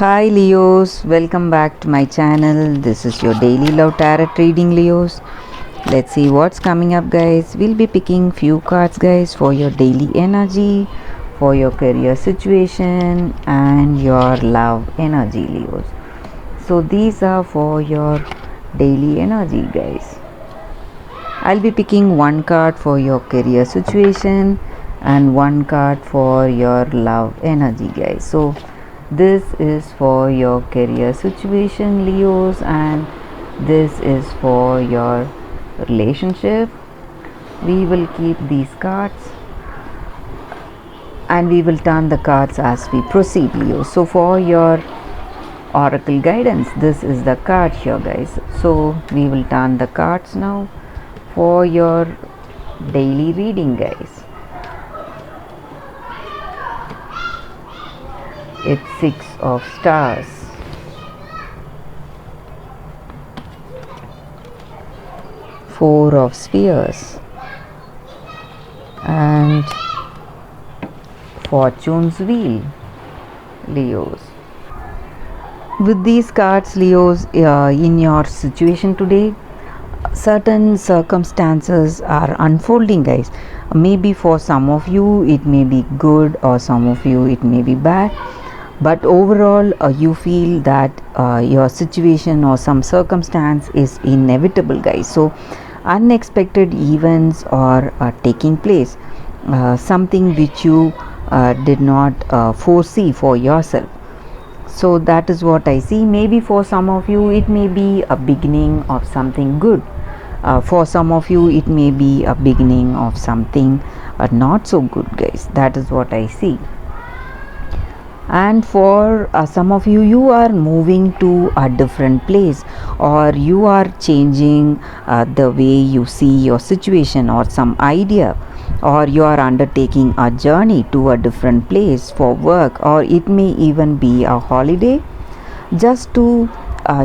Hi Leos, welcome back to my channel. This is your daily love tarot reading, Leos. Let's see what's coming up, guys. We'll be picking few cards, guys, for your daily energy, for your career situation, and your love energy, Leos. So these are for your daily energy, guys. I'll be picking one card for your career situation and one card for your love energy, guys. So this is for your career situation, Leos, and this is for your relationship. We will keep these cards and we will turn the cards as we proceed, Leo. So for your oracle guidance, this is the card here, guys. So we will turn the cards now for your daily reading, guys. It's Six of Stars, Four of Spheres, and Fortune's Wheel, Leos. With these cards, Leos, in your situation today, certain circumstances are unfolding, guys. Maybe for some of you it may be good, or some of you it may be bad, but overall you feel that your situation or some circumstance is inevitable, guys. So unexpected events are taking place, something which you did not foresee for yourself. So that is what I see. Maybe for some of you it may be a beginning of something good. For some of you it may be a beginning of something not so good, guys. That is what I see. And for some of you, you are moving to a different place, or you are changing the way you see your situation or some idea, or you are undertaking a journey to a different place for work, or it may even be a holiday, just to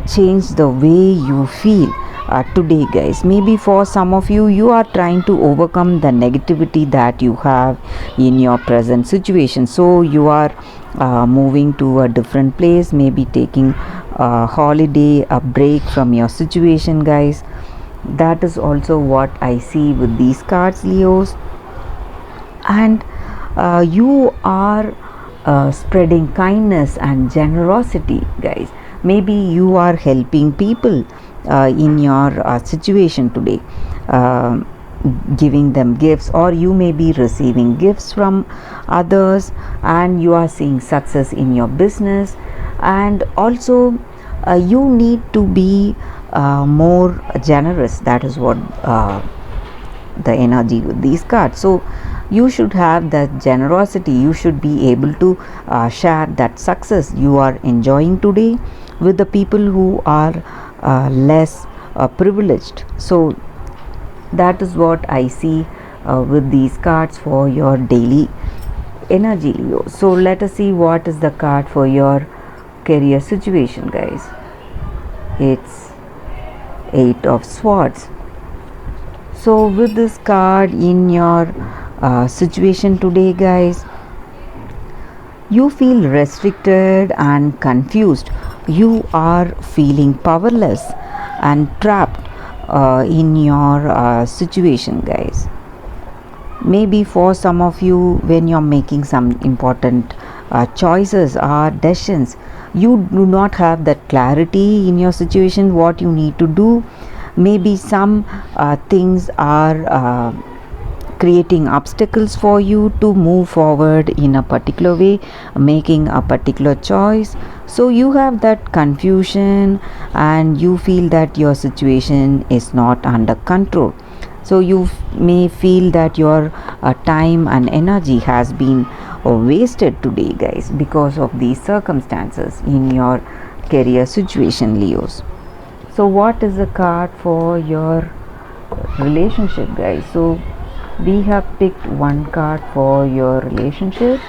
change the way you feel today, guys. Maybe for some of you, you are trying to overcome the negativity that you have in your present situation. So you are moving to a different place, maybe taking a holiday, a break from your situation, guys. That is also what I see with these cards, Leos. And you are spreading kindness and generosity, guys. Maybe you are helping people in your situation today, giving them gifts, or you may be receiving gifts from others, and you are seeing success in your business. And also you need to be more generous. That is what the energy with these cards. So you should have that generosity. You should be able to share that success you are enjoying today with the people who are less privileged. So that is what I see with these cards for your daily energy, Leo. So let us see what is the card for your career situation, guys. It's Eight of Swords. So with this card in your situation today, guys, you feel restricted and confused. You are feeling powerless and trapped in your situation, guys. Maybe for some of you, when you're making some important choices or decisions, you do not have that clarity in your situation what you need to do. Maybe some things are creating obstacles for you to move forward in a particular way, making a particular choice. So you have that confusion and you feel that your situation is not under control. So you may feel that your time and energy has been wasted today, guys, because of these circumstances in your career situation, Leos. So what is the card for your relationship, guys? So we have picked one card for your relationship.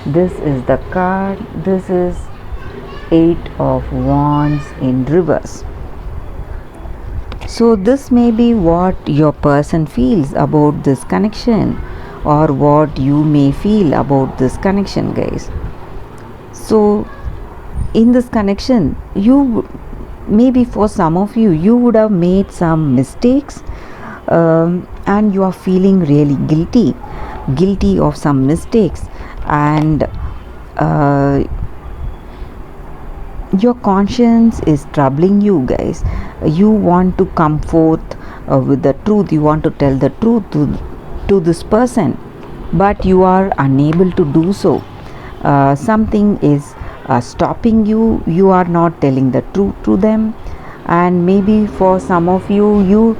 This is the card. This is Eight of Wands in reverse. So this may be what your person feels about this connection, or what you may feel about this connection, guys. So in this connection, you maybe for some of you, you would have made some mistakes, and you are feeling really guilty of some mistakes, and your conscience is troubling you guys. You want to come forth with the truth, you want to tell the truth to this person, but you are unable to do so. Something is stopping you, you are not telling the truth to them. And maybe for some of you, you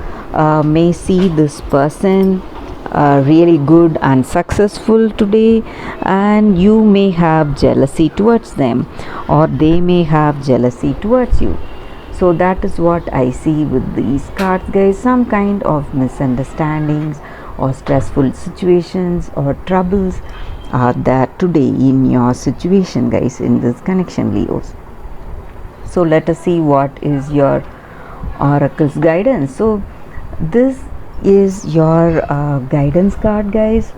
may see this person really good and successful today, and you may have jealousy towards them, or they may have jealousy towards you. So that is what I see with these cards, guys. Some kind of misunderstandings or stressful situations or troubles are there today in your situation, guys, in this connection, Leos. So let us see what is your oracle's guidance. So this is your guidance card, guys.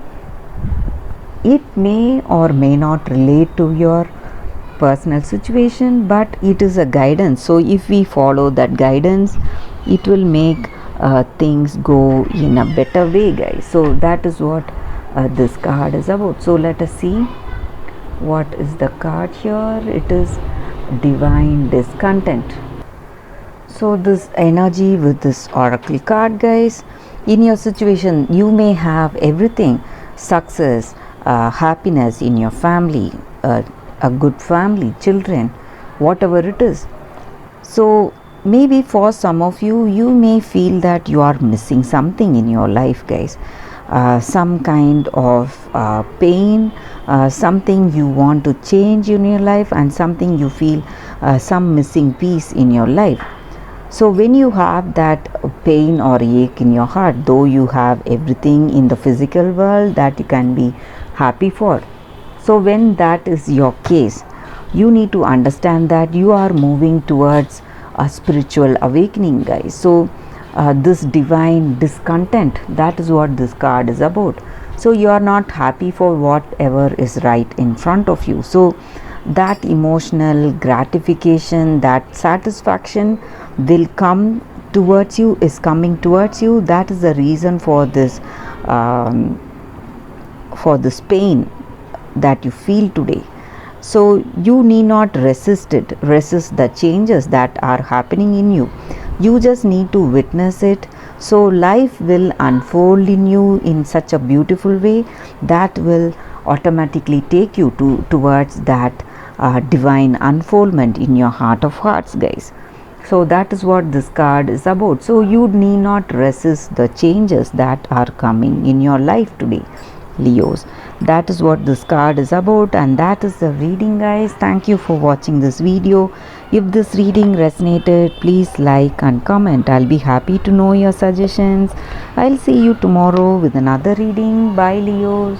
It may or may not relate to your personal situation, but it is a guidance. So if we follow that guidance, it will make things go in a better way, guys. So that is what this card is about. So let us see what is the card here. It is divine discontent. So this energy with this oracle card, guys, in your situation, you may have everything: success, happiness in your family, a good family, children, whatever it is. So maybe for some of you, you may feel that you are missing something in your life, guys. Some kind of pain, something you want to change in your life, and something you feel some missing piece in your life. So when you have that pain or ache in your heart, though you have everything in the physical world that you can be happy for, so when that is your case, you need to understand that you are moving towards a spiritual awakening, guys. So this divine discontent, that is what this card is about. So you are not happy for whatever is right in front of you. So that emotional gratification, that satisfaction will come towards you, is coming towards you. That is the reason for this pain that you feel today. So you need not resist the changes that are happening in you. You just need to witness it. So life will unfold in you in such a beautiful way that will automatically take you towards that divine unfoldment in your heart of hearts, guys. So that is what this card is about. So you need not resist the changes that are coming in your life today, Leos. That is what this card is about, and that is the reading, guys. Thank you for watching this video. If this reading resonated, please like and comment. I'll be happy to know your suggestions. I'll see you tomorrow with another reading. Bye, Leos.